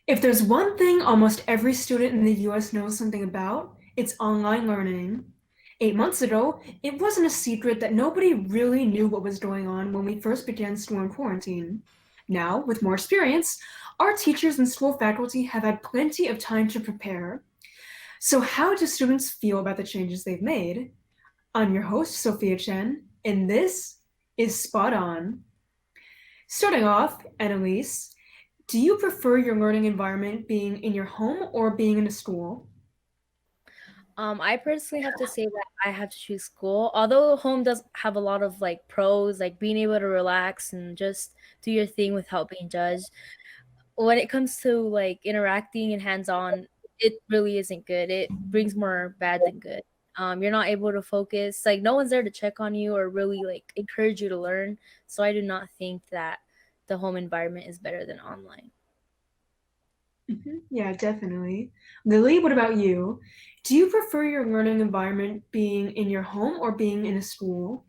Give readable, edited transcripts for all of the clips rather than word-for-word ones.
If there's one thing almost every student in the US knows something about, it's online learning. 8 months ago, it wasn't a secret that nobody really knew what was going on when we first began school in quarantine. Now, with more experience, our teachers and school faculty have had plenty of time to prepare. So, how do students feel about the changes they've made? I'm your host, Sophia Chen, and this is Spot On. Starting off, Annalise, do you prefer your learning environment being in your home or being in a school? I personally have to say that I have to choose school. Although home does have a lot of like pros, like being able to relax and just do your thing without being judged. When it comes to like interacting and hands-on, it really isn't good. It brings more bad than good. You're not able to focus. Like no one's there to check on you or really like encourage you to learn. So I do not think that the home environment is better than online. Yeah, definitely. Lily, what about you? Do you prefer your learning environment being in your home or being in a school?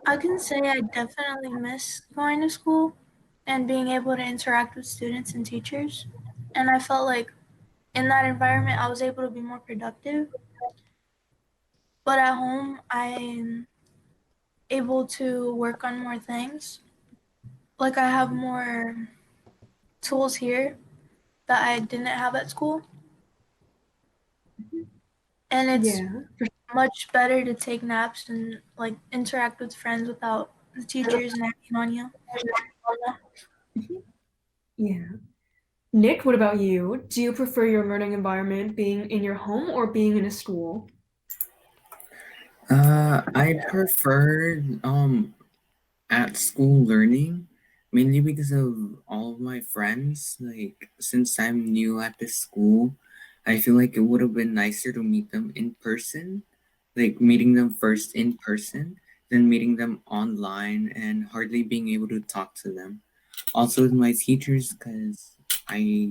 I can say I definitely miss going to school and being able to interact with students and teachers. And I felt like in that environment, I was able to be more productive. But at home, I'm able to work on more things. Like I have more tools here that I didn't have at school. And it's Yeah, much better to take naps and like interact with friends without the teachers nagging on you. yeah. Nick, what about you? Do you prefer your learning environment being in your home or being in a school? I prefer at school learning mainly because of all of my friends. Like since I'm new at this school, I feel like it would have been nicer to meet them in person, like meeting them first in person, than meeting them online and hardly being able to talk to them. Also with my teachers, because I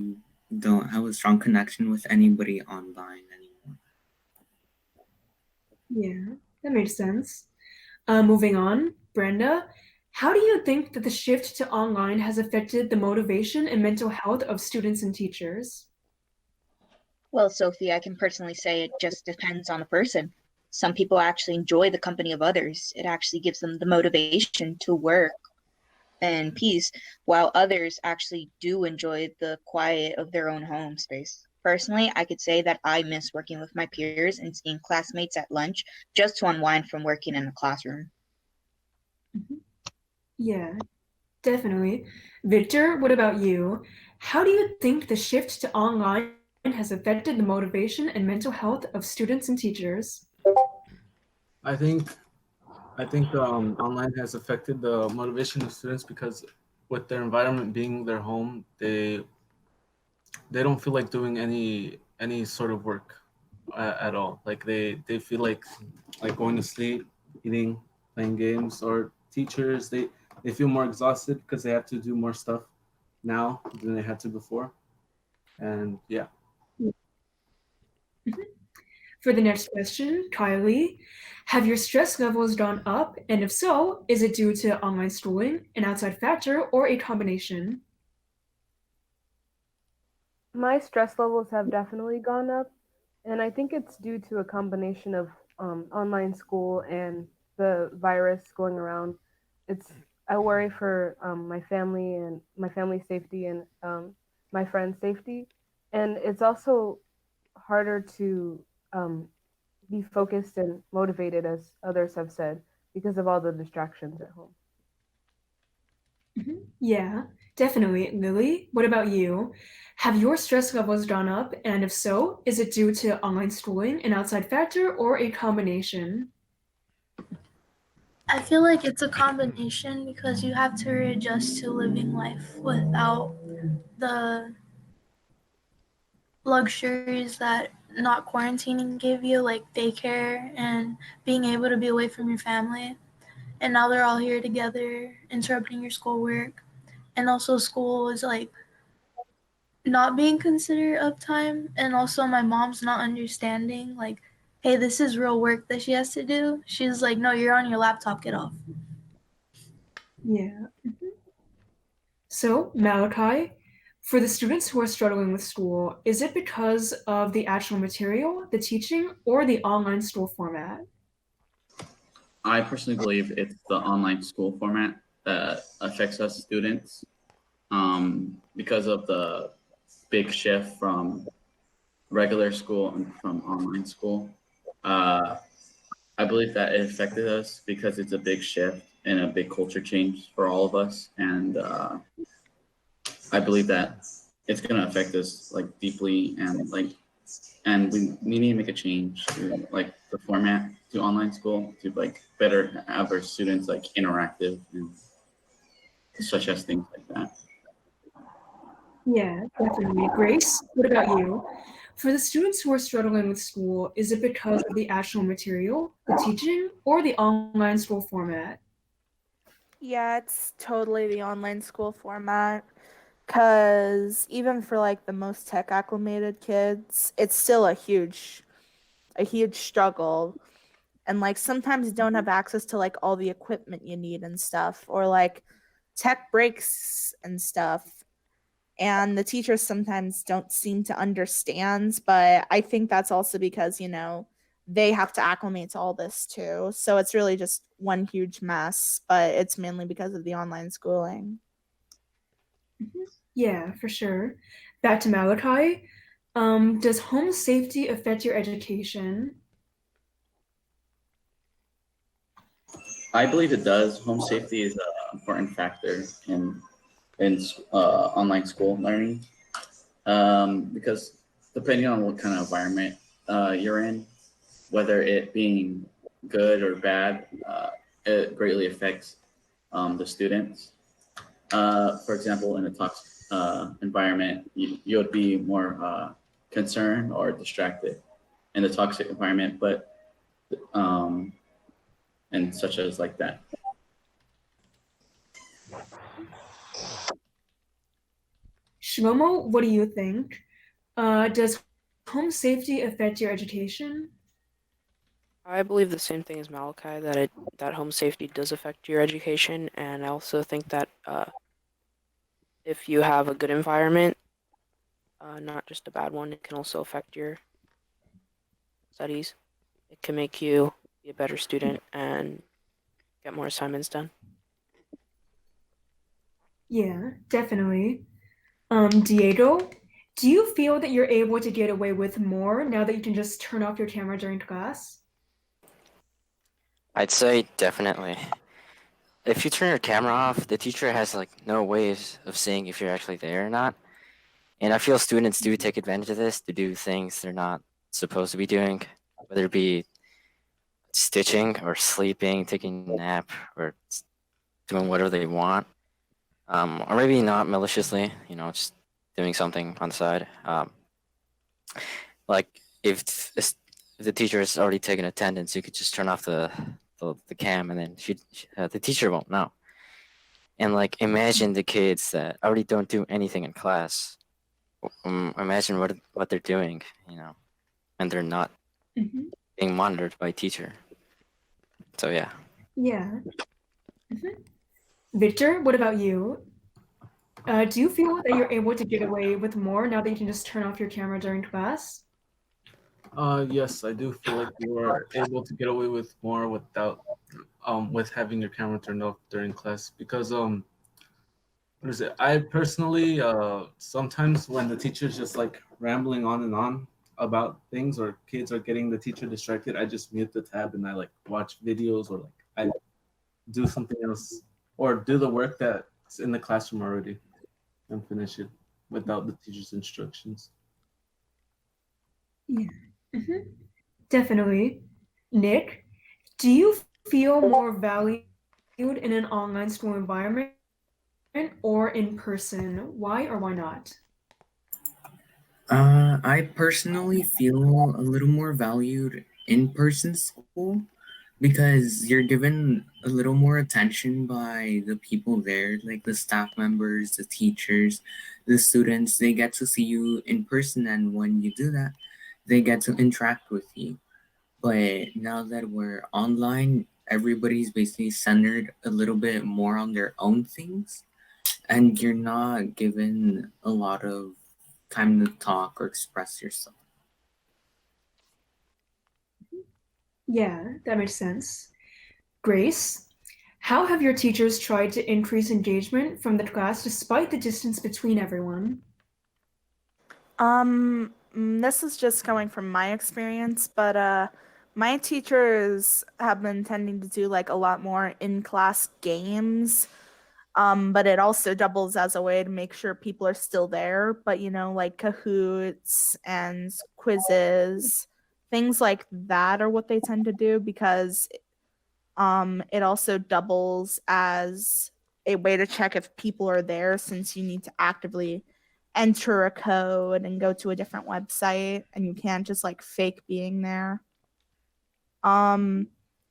don't have a strong connection with anybody online anymore. Yeah, that makes sense. Moving on, Brenda, how do you think that the shift to online has affected the motivation and mental health of students and teachers? Well, Sophie, I can personally say it just depends on the person. Some people actually enjoy the company of others. It actually gives them the motivation to work and peace, while others actually do enjoy the quiet of their own home space. Personally, I could say that I miss working with my peers and seeing classmates at lunch just to unwind from working in a classroom. Mhm. Yeah, definitely. Victor, what about you? How do you think the shift to online has affected the motivation and mental health of students and teachers? I think online has affected the motivation of students because with their environment being their home, they don't feel like doing any sort of work at all. Like they feel like going to sleep, eating, playing games, or teachers they feel more exhausted because they have to do more stuff now than they had to before. And yeah, Mhm. For the next question, Kylie, have your stress levels gone up? And if so, is it due to online schooling, an outside factor, or a combination? My stress levels have definitely gone up, and I think it's due to a combination of online school and the virus going around. It's I worry for my family and my family's safety and my friends' safety, and it's also harder to be focused and motivated, as others have said, because of all the distractions at home. Yeah, definitely. Lily, what about you? Have your stress levels gone up? And if so, is it due to online schooling, an outside factor, or a combination? I feel like it's a combination because you have to readjust to living life without the luxuries that not quarantining give you, like daycare and being able to be away from your family. And now they're all here together, interrupting your schoolwork. And also, school is like not being considered uptime. And also, my mom's not understanding, like, hey, this is real work that she has to do. She's like, no, you're on your laptop, get off. Yeah. So, Malachi, for the students who are struggling with school, is it because of the actual material, the teaching, or the online school format? I personally believe it's the online school format that affects us students because of the big shift from regular school and from online school. Uh, I believe that it affected us because it's a big shift and a big culture change for all of us. And I believe that it's going to affect us like deeply and we need to make a change to like the format to online school to like better have our students like interactive and such as things like that. Yeah, definitely. Grace, what about you? For the students who are struggling with school, is it because of the actual material, the teaching, or the online school format? Yeah, it's totally the online school format. Because even for like the most tech acclimated kids, it's still a huge struggle. And like sometimes you don't have access to like all the equipment you need and stuff, or like tech breaks and stuff. And the teachers sometimes don't seem to understand, but I think that's also because, they have to acclimate to all this too. So it's really just one huge mess, but it's mainly because of the online schooling. Yeah, for sure. Back to Malachi. Does home safety affect your education? I believe it does. Home safety is an important factor in online school learning because depending on what kind of environment you're in, whether it being good or bad, it greatly affects the students. For example, in a toxic environment, you would be more concerned or distracted in the toxic environment, but um, and such as like that. Shlomo, what do you think? Does home safety affect your education? I believe the same thing as Malachi that home safety does affect your education, and I also think that if you have a good environment, not just a bad one, it can also affect your studies. It can make you be a better student and get more assignments done. Yeah, definitely. Diego, do you feel that you're able to get away with more now that you can just turn off your camera during class? I'd say definitely. If you turn your camera off, the teacher has like no ways of seeing if you're actually there or not. And I feel students do take advantage of this to do things they're not supposed to be doing, whether it be stitching or sleeping, taking a nap, or doing whatever they want. Or maybe not maliciously, just doing something on the side. Like if the teacher has already taken attendance, you could just turn off the cam, and then the teacher won't know. And like imagine the kids that already don't do anything in class. Imagine what they're doing, and they're not Mm-hmm. being monitored by a teacher. So yeah. Yeah. Mm-hmm. Victor, what about you? Do you feel that you're able to get away with more now that you can just turn off your camera during class? Yes, I do feel like you are able to get away with more without with having your camera turned off during class because what is it? I personally sometimes when the teacher's just like rambling on and on about things or kids are getting the teacher distracted, I just mute the tab and I like watch videos or like I do something else or do the work that's in the classroom already and finish it without the teacher's instructions. Yeah. Mm-hmm. Definitely. Nick, do you feel more valued in an online school environment or in person? Why or why not? I personally feel a little more valued in person school because you're given a little more attention by the people there, like the staff members, the teachers, the students. They get to see you in person, and when you do that, they get to interact with you. But now that we're online, everybody's basically centered a little bit more on their own things, and you're not given a lot of time to talk or express yourself. Yeah, that makes sense. Grace, how have your teachers tried to increase engagement from the class despite the distance between everyone? This is just coming from my experience, but my teachers have been tending to do like a lot more in-class games. But it also doubles as a way to make sure people are still there. But like Kahoots and quizzes, things like that are what they tend to do because it also doubles as a way to check if people are there since you need to actively enter a code and go to a different website and you can't just like fake being there. Um,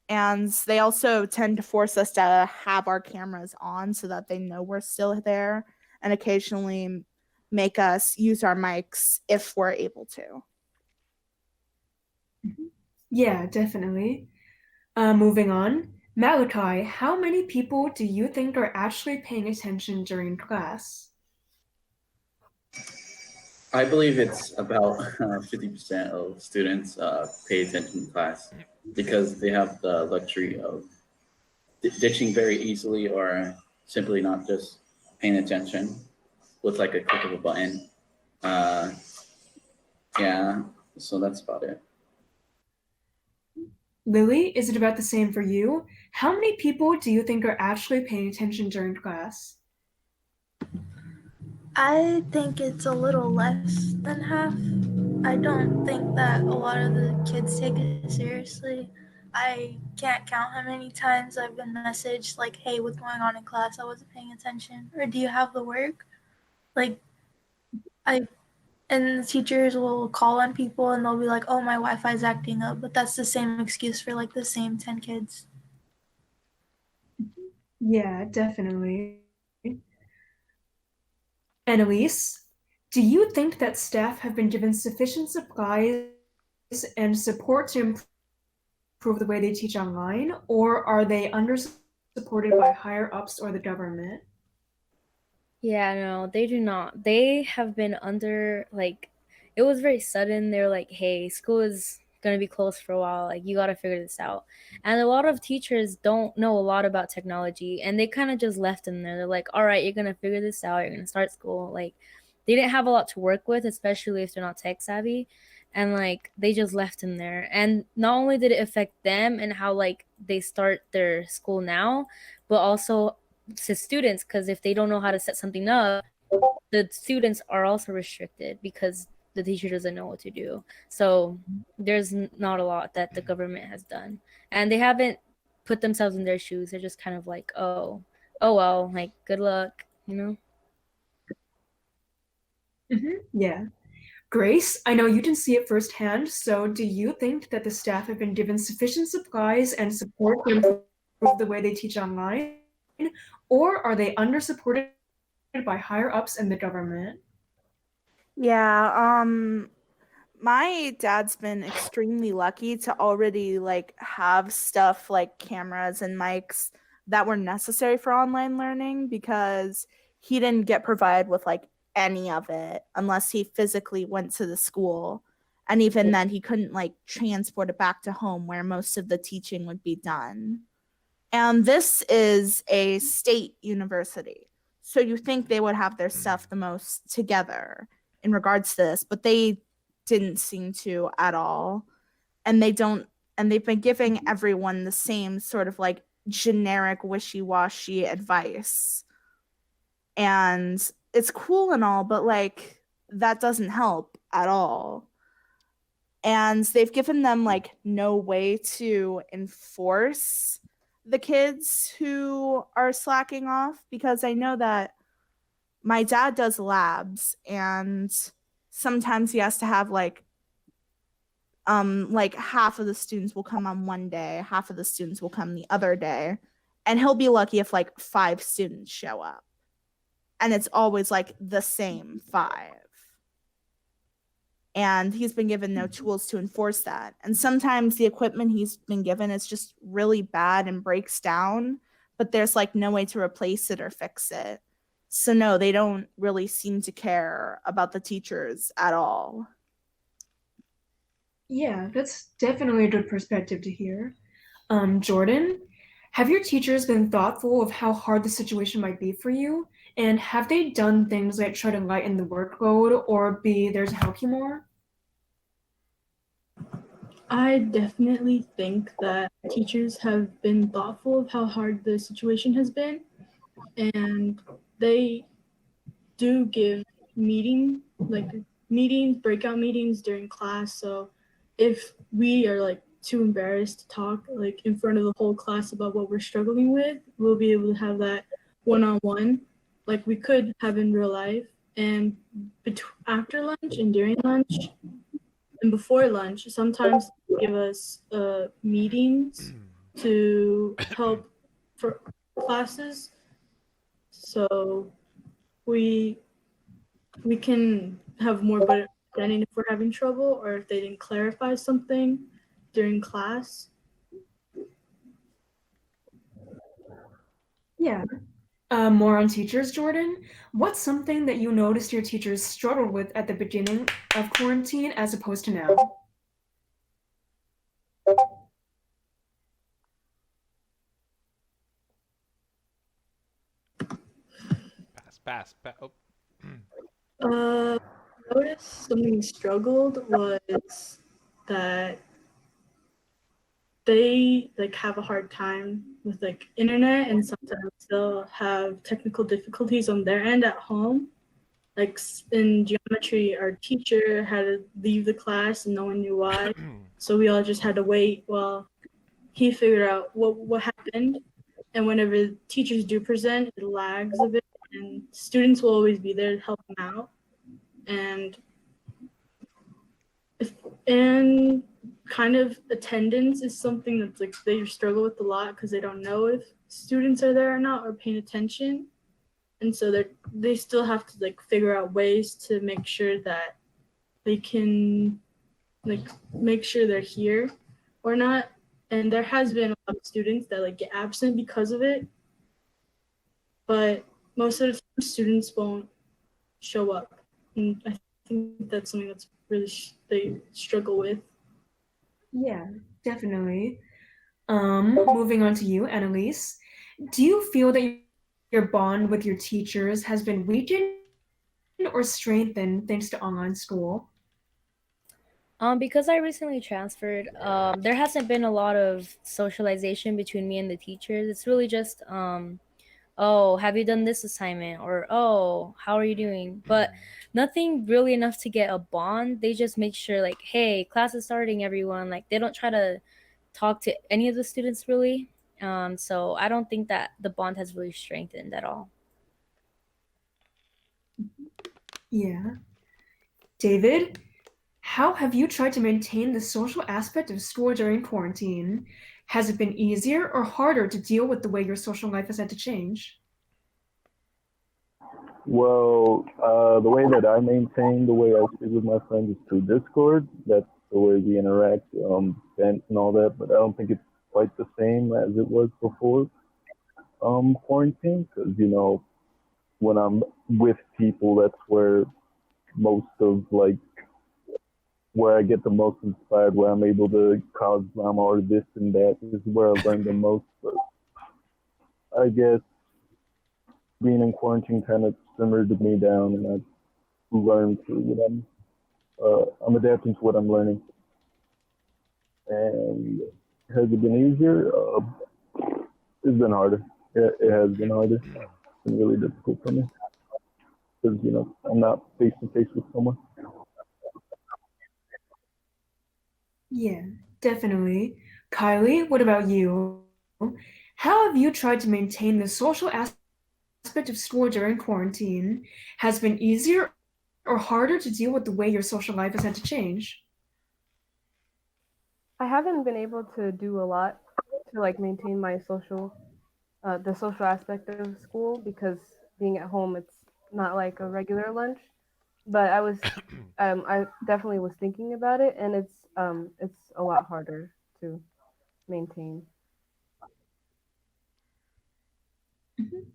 and they also tend to force us to have our cameras on so that they know we're still there and occasionally make us use our mics if we're able to. Yeah, definitely. Moving on. Malachi, how many people do you think are actually paying attention during class? I believe it's about 50% of students pay attention in class because they have the luxury of ditching very easily or simply not just paying attention with like a click of a button. Uh, yeah, so that's about it. Lily, is it about the same for you? How many people do you think are actually paying attention during class? I think it's a little less than half. I don't think that a lot of the kids take it seriously. I can't count how many times I've been messaged like, hey, what's going on in class? I wasn't paying attention. Or do you have the work? Like, and the teachers will call on people and they'll be like, oh, my Wi-Fi's acting up. But that's the same excuse for like the same 10 kids. Yeah, definitely. Annalise, do you think that staff have been given sufficient supplies and support to improve the way they teach online, or are they under supported by higher ups or the government? Yeah, no, they do not. They have been under, like, it was very sudden. They're like, hey, school is going to be closed for a while. Like, you got to figure this out. And a lot of teachers don't know a lot about technology, and they kind of just left them there. They're like, all right, you're going to figure this out. You're going to start school. Like, they didn't have a lot to work with, especially if they're not tech savvy. And, like, they just left him there. And not only did it affect them and how, like, they start their school now, but also to students, because if they don't know how to set something up, the students are also restricted because the teacher doesn't know what to do. So there's not a lot that the government has done, and they haven't put themselves in their shoes. They're just kind of like, oh well, like, good luck, you know. Yeah. Grace, I know you didn't see it firsthand, so do you think that the staff have been given sufficient supplies and support to improve the way they teach online, or are they under supported by higher ups in the government? Yeah, my dad's been extremely lucky to already like have stuff like cameras and mics that were necessary for online learning because he didn't get provided with like any of it unless he physically went to the school. And even then, he couldn't like transport it back to home where most of the teaching would be done. And this is a state university. So you think they would have their stuff the most together in regards to this, but they didn't seem to at all. And they don't, and they've been giving everyone the same sort of like generic wishy washy advice. And it's cool and all, but like that doesn't help at all. And they've given them like no way to enforce the kids who are slacking off because I know that my dad does labs and sometimes he has to have like half of the students will come on one day, half of the students will come the other day, and he'll be lucky if like 5 students show up. And it's always like the same 5. And he's been given no tools to enforce that. And sometimes the equipment he's been given is just really bad and breaks down, but there's like no way to replace it or fix it. So no, they don't really seem to care about the teachers at all. Yeah, that's definitely a good perspective to hear. Jordan, have your teachers been thoughtful of how hard the situation might be for you? And have they done things like try to lighten the workload or be there to help you more? I definitely think that teachers have been thoughtful of how hard the situation has been, and they do give meetings, breakout meetings during class. So if we are like too embarrassed to talk like in front of the whole class about what we're struggling with, we'll be able to have that one-on-one like we could have in real life. And after lunch and during lunch and before lunch, sometimes they give us meetings to help for classes. So we we can have more better understanding if we're having trouble or if they didn't clarify something during class. Yeah. More on teachers, Jordan. What's something that you noticed your teachers struggled with at the beginning of quarantine as opposed to now? Pass. Oh. I noticed something struggled was that they like have a hard time with like internet, and sometimes they'll have technical difficulties on their end at home. Like in geometry, our teacher had to leave the class and no one knew why. So we all just had to wait while he figured out what happened. And whenever teachers do present, it lags a bit, and students will always be there to help them out. And and kind of attendance is something that's like they struggle with a lot because they don't know if students are there or not or paying attention, and so they still have to like figure out ways to make sure that they can like make sure they're here or not. And there has been a lot of students that like get absent because of it, but most of the time students won't show up, and I think that's something that's really they struggle with. Yeah, definitely. Moving on to you, Annalise. Do you feel that your bond with your teachers has been weakened or strengthened thanks to online school? Because I recently transferred, there hasn't been a lot of socialization between me and the teachers. It's really just, oh, have you done this assignment? Or, oh, how are you doing? But nothing really enough to get a bond. They just make sure, like, hey, class is starting, everyone. Like, they don't try to talk to any of the students really. So I don't think that the bond has really strengthened at all. Yeah. David, how have you tried to maintain the social aspect of school during quarantine? Has it been easier or harder to deal with the way your social life has had to change? Well, the way that I maintain the way I speak with my friends is through Discord. That's the way we interact, events and all that. But I don't think it's quite the same as it was before quarantine, because when I'm with people, that's where most of like where I get the most inspired, where I'm able to cause drama or this and that is where I learn the most. But I guess being in quarantine kind of simmered me down, and I've learned through what I'm adapting to what I'm learning. And has it been easier? It's been harder. It has been harder. It's been really difficult for me because I'm not face to face with someone. Yeah, definitely. Kylie, what about you? How have you tried to maintain the social aspect of school during quarantine? Has it been easier or harder to deal with the way your social life has had to change? I haven't been able to do a lot to like maintain my the social aspect of school because being at home, it's not like a regular lunch. But I definitely was thinking about it, and it's a lot harder to maintain. Mhm.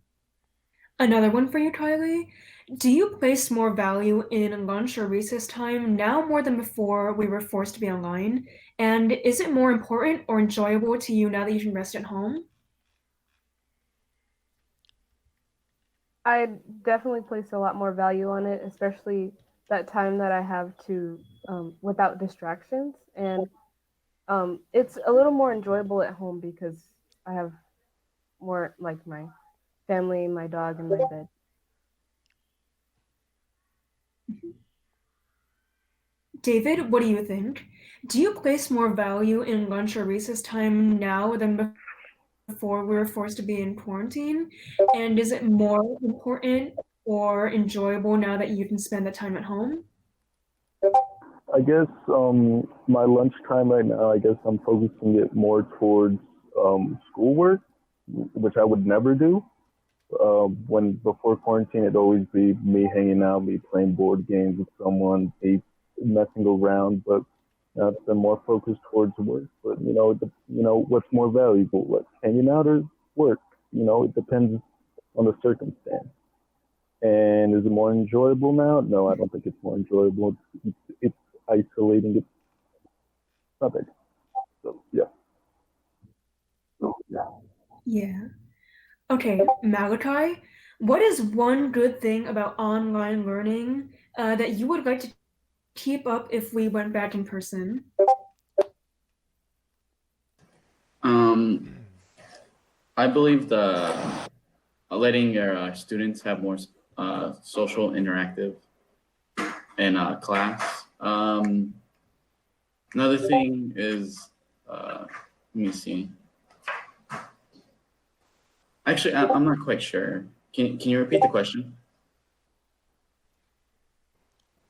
Another one for you, Kylie. Do you place more value in lunch or recess time now more than before we were forced to be online? And is it more important or enjoyable to you now that you can rest at home? I definitely place a lot more value on it, especially that time that I have to without distractions. And it's a little more enjoyable at home because I have more like my family, my dog, and my bed. David, what do you think? Do you place more value in lunch or recess time now than before we were forced to be in quarantine? And is it more important or enjoyable now that you can spend the time at home? I guess my lunchtime right now, I guess I'm focusing it more towards schoolwork, which I would never do. When before quarantine, it'd always be me hanging out, me playing board games with someone, me messing around. But now it's been more focused towards work. But what's more valuable, what hanging out or work? It depends on the circumstance. And is it more enjoyable now? No, I don't think it's more enjoyable. It's isolating. It's not that. So yeah. Yeah. Okay, Malachi, what is one good thing about online learning that you would like to keep up if we went back in person? I believe the letting your students have more social interactive in class. Another thing is, let me see. Actually, I'm not quite sure. Can you repeat the question?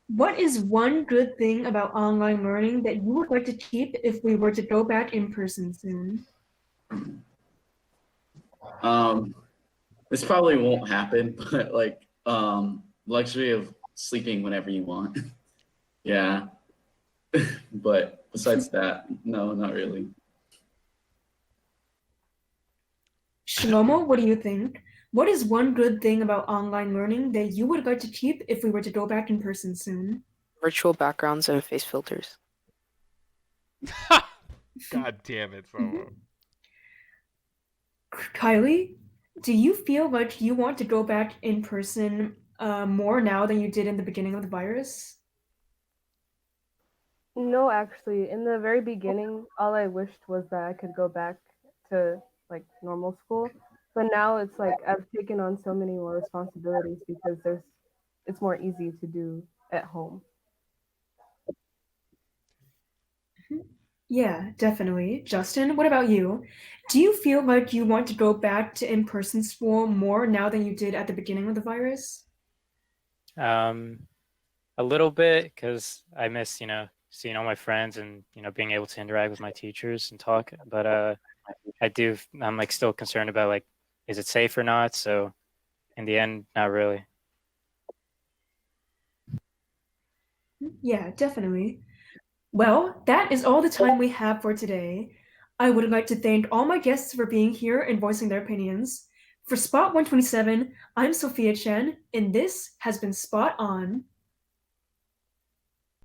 What is one good thing about online learning that you would like to keep if we were to go back in person soon? This probably won't happen, but like luxury of sleeping whenever you want. Yeah. But besides that, no, not really. Shlomo, what do you think? What is one good thing about online learning that you would like to keep if we were to go back in person soon? Virtual backgrounds and face filters. God damn it, Somo. Kylie, do you feel like you want to go back in person more now than you did in the beginning of the virus? No, actually, in the very beginning, all I wished was that I could go back to like normal school. But now it's like I've taken on so many more responsibilities because it's more easy to do at home. Yeah, definitely. Justin, what about you? Do you feel like you want to go back to in-person school more now than you did at the beginning of the virus? A little bit because I miss, seeing all my friends and, being able to interact with my teachers and talk. But I'm like still concerned about like, is it safe or not? So in the end, not really. Yeah, definitely. Well, that is all the time we have for today. I would like to thank all my guests for being here and voicing their opinions. For Spot 127, I'm Sophia Chen, and this has been Spot On.